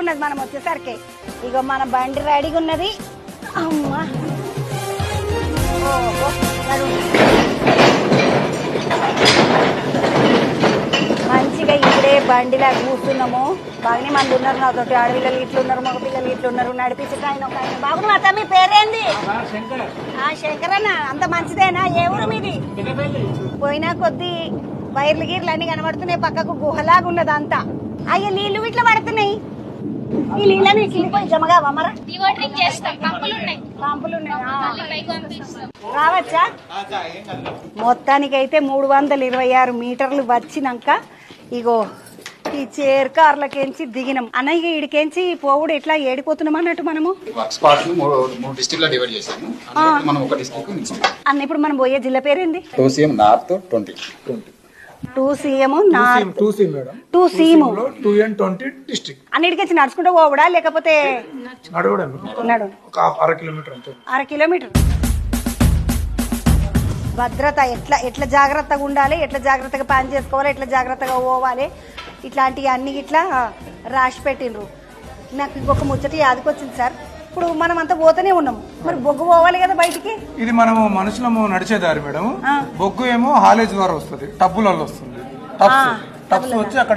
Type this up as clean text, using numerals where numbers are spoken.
ఉన్నది మనం వచ్చేసరికి. ఇగో మన బండి రెడీగా ఉన్నది. అమ్మా మంచిగా ఇప్పుడే బండిలా కూర్చున్నాము. బాగానే మంది ఉన్నారు నాతోటి. ఆడపిల్లలు ఇట్లున్నారు, మగ పిల్లలు ఇట్లున్నారు. నడిపించక ఆయన ఒక ఆయన. బాబు మా తమ్మి పేరేంది? శంకరన్న. అంత మంచిదేనా? ఏ ఊరు మీది? పోయినా కొద్ది వైర్లు గీర్లు అన్ని కనబడుతున్నాయి. పక్కకు గుహలాగా ఉన్నది అంతా. అయ్యో నీళ్లు ఇట్లా పడుతున్నాయి. ఈ నీళ్ళని కిందిపోయి జమగా మరా రావచ్చా? మొత్తానికైతే 326 మీటర్లు వచ్చినాక ఇగో ఈ చేర్ కార్లకెంచి దిగినాం. అన్నయ్య ఇడికెంచి పోవుడు ఎట్లా ఏడిపోతున్నాం అన్నట్టు మనము అన్న. ఇప్పుడు మనం పోయే జిల్లా పేరేంది? 2CM north 20 2CM north 2CM 2N20 district. అన్నిటికీ నడుచుకుంటూ పోవడా లేకపోతే నడవడం? ఒక 1/2 కిలోమీటర్ అంతే. 1/2 కిలోమీటర్. భద్రత ఎట్లా జాగ్రత్తగా ఉండాలి, ఎట్లా జాగ్రత్తగా పని చేసుకోవాలి, ఎట్లా జాగ్రత్తగా పోవాలి, ఇట్లాంటివి అన్ని ఇట్లా రాసి పెట్టిండ్రు. నాకు ఇంకొక ముచ్చట యాదకొచ్చింది సార్. ఇప్పుడు మనం అంతా పోతూనే ఉన్నాము, మరి బొగ్గు పోవాలి కదా బయటికి. ఇది మనము మనుషులము నడిచేదారి మేడం. బొగ్గు ఏమో హాలేజ్ ద్వారా వస్తుంది, టబ్బులలో వస్తుంది. టబ్స్ వచ్చి అక్కడ